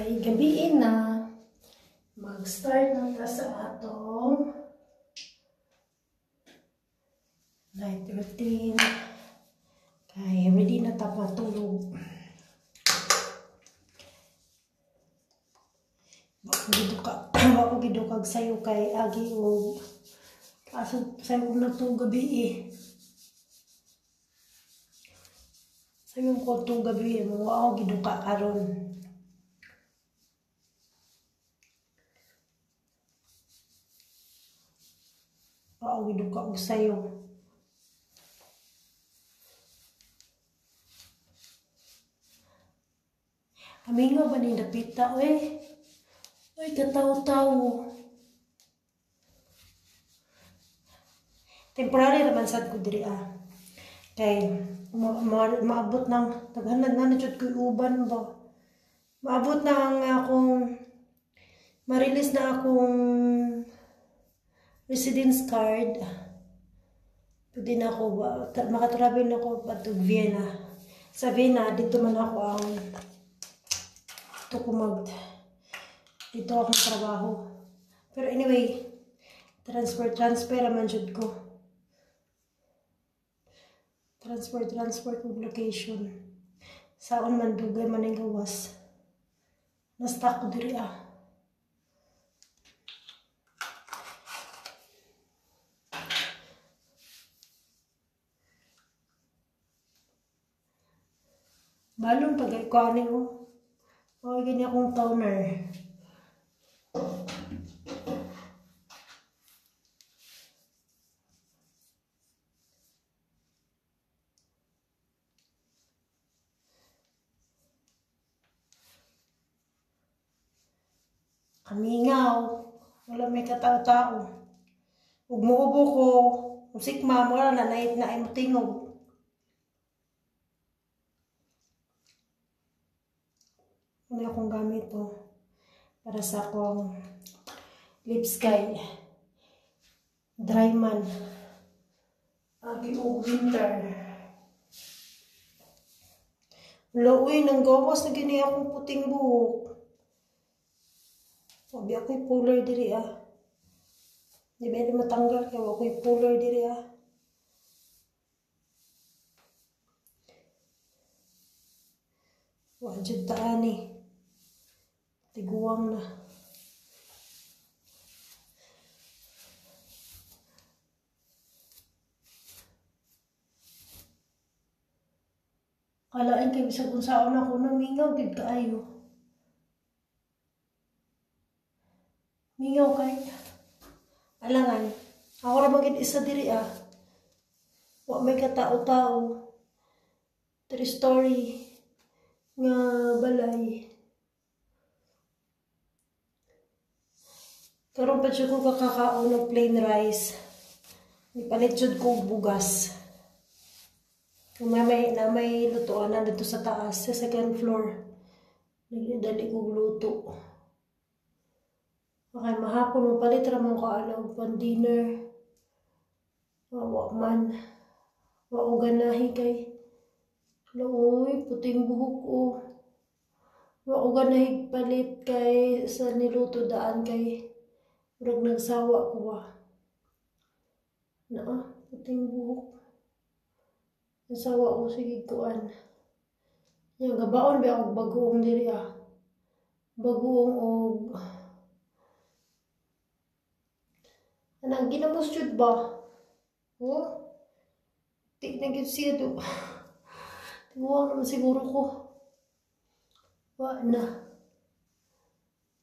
Kay gabiin na. Mag-start na ta sa atong night routine. Kay ready na ta matulog. Bako gidukag sayo kay agi o kaso sayo ko na itong gabi eh. Sayo ko itong gabi eh. Mga ako giduka karon. Ako giduka og sayo. Amingaw ba ni napita eh? Ay, kataw-taw. Temporary naman sad ko diri ah. Kay maabot ng taghanan na jud ko uban ba. Maabot na ang akong ma-release na akong residence card. Pwede na ako ba makatravel na ako patug Vienna. Sa Vienna dito man ako ang dito akong trabaho. Pero anyway, transfer naman jud ko. Transfer kong location. Saon man dugay man ang gawas. Nasta ko diri ah. Balong pag-ikuan ko. O, ganyan akong toner. Kamingaw. Wala may katao-tao. Ug muubo ko. Musikma mo na nait na ay mutingog. Ano akong gamit to para sa akong lips kay dry man. Agi o winter. Lauwi nang gawas na gini akong puting buhok. Sabi ako'y puller diri ah. Di ba di matanggal kaya ako'y puller diri ah. Wajud taan eh. Tiguang na. Kalain kayo sa kung saan ako namingaw, gid kaayo. Mingaw kay. Alangan. Ako ra magid isa diri ah. Wa may katao-tao. True story nga balay. Karon pa jud ko kakakaon ng plain rice. Nipalit jud ko bugas. Na may lutuan na dito sa taas, sa second floor. Nagdali ko luto. Okay, mahapon mapalit ramang ko alam pang dinner. Wa man. Wa ko ganahi kay. Uy, puting buhok ko. Wa ko ganahi palit kay sa niluto daan kay. Urag nagsawa ko ba? Puting buhok. Nagsawa ko sige kuan. Yung gabaon ba ako bagoong diri ah. Bagoong og anang ginamos jud ba? Oh? Di na gid siya do. Tiguang naman siguro ko. Wa na.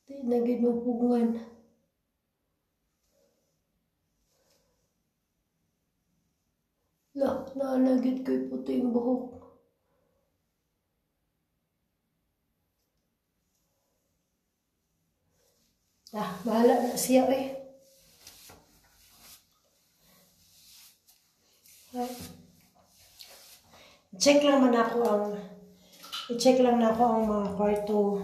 Di na gid mapugungan. Naalagid ko'y puting buhok. Bahala na siya eh. I-check lang na ako ang mga kwarto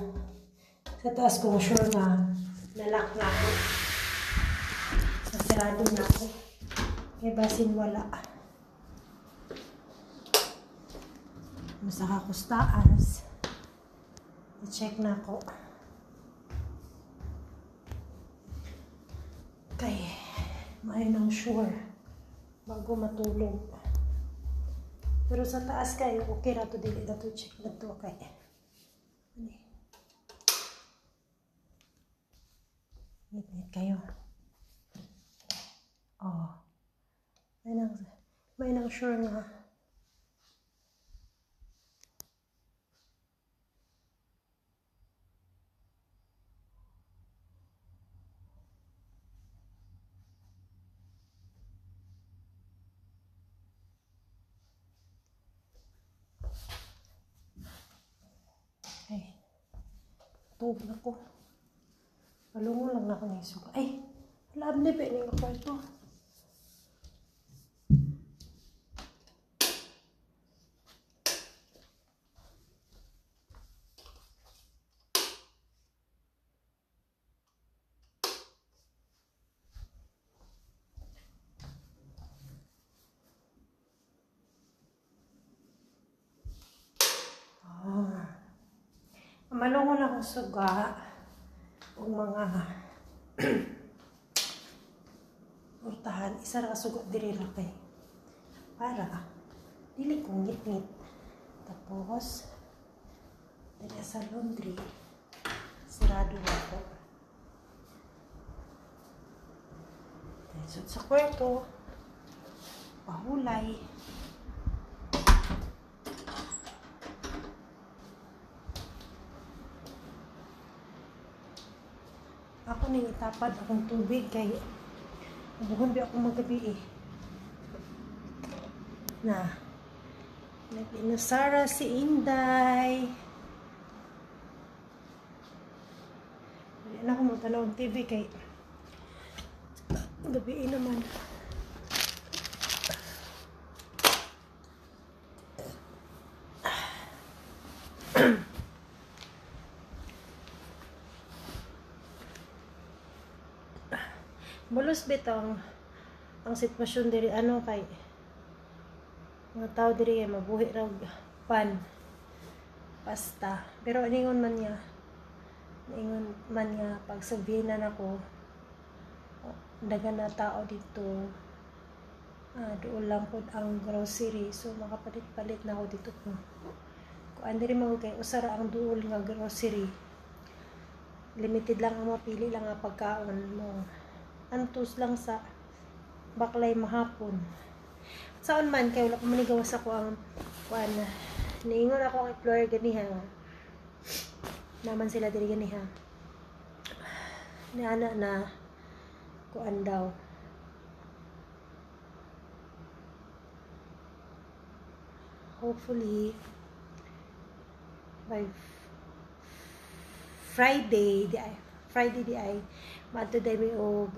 sa taas kung sure na nalock na ako. Sarado na ako. Kaya basin wala. Masaka ko sa taas. I-check na ako. May nang sure bago matulog. Pero sa taas kayo, okay na to, dili na to, check na to, okay. Ngit-ngit kayo. Oh. May nang sure nga. Ay, tubig na ko. Palungo lang na ako na isuga. Ay, alam na ba yung kwarto? Malungon ako suga o mga urtahan, isa ra suga diri ra kay para dili kong ngit-ngit. Tapos dili sa laundry sirado na ko. So, sa kwarto pahulay. Ako nang itapad akong tubig kay nabuhon ba akong magabi eh. Na nag-inusara si Inday. Hindi na ako magtanaw ng TV kay gabi naman. Mulos bitang ang sitwasyon diri ano kay mga tao diri ay mabuhi raw pan pasta pero ningon man niya pag sabihin na ako dagan na tao dito doon lang po ang grocery so makapalit-palit na ako dito kung andiri mo kay usara ang duol nga grocery limited lang ang mapili lang ang pagkaon mo antos lang sa baklay mahapon. Saan man kay wala ko manigawas ako ang kuan. Niingon ako ang employer ganiha. Naman sila diri ganiha. Niana na kuan daw. Hopefully by Friday di ay maadto day mi og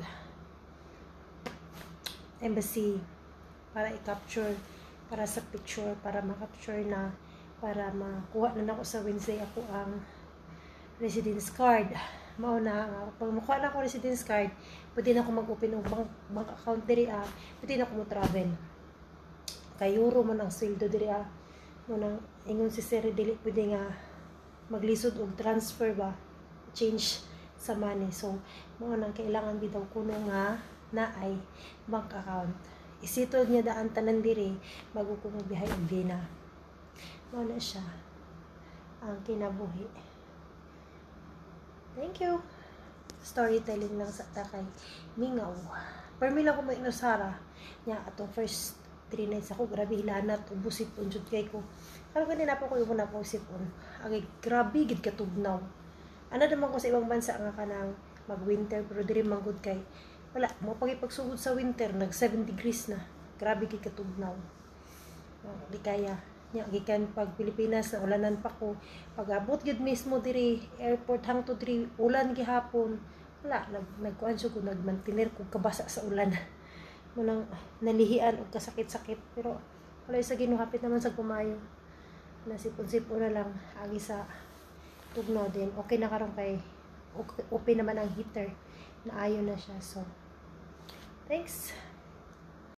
embassy para i-capture para sa picture para ma-capture na para makuha na nako sa Wednesday ako ang residence card. Mao na pag makuha na ako residence card, pwede na ako mag-open og bank account diri pwede na ako mo travel. Kay euro man ang sweldo diri mo nang ingon si Sir dili pwede nga maglisod og transfer ba change sa money. So mao nang kailangan bitaw kuno nga naay bank account. Isitod niya daan tanan diri bago ko magbiyahe og Dina. Mao na siya ang kinabuhi. Thank you. Storytelling lang sa takay mingaw. Permila ko may inusara nya atong first 3 nights ako grabe hilanat ubusit unjud kay ko. Karon kanina pa ko una po sipon. Agay grabe gid katugnaw. Ano naman ko sa ibang bansa nga kanang mag-winter pero diri manggod kay wala mo pagsugod sa winter nag 7 degrees na. Grabe gid katugnaw. Di kaya nya gikan pag Pilipinas na ulanan pa ko. Pag-abot gid mismo diri airport hangtod diri ulan gihapon. Wala nagkuan ko nagmantiner ko kabasa sa ulan. Mo nang nalihian og kasakit-sakit pero wala sa Ginoo hapit naman sa kumayo. Nasipon-sipon na lang agi sa tugnaw din. Okay na karon kay open naman ang heater. Naayo na siya. So, thanks.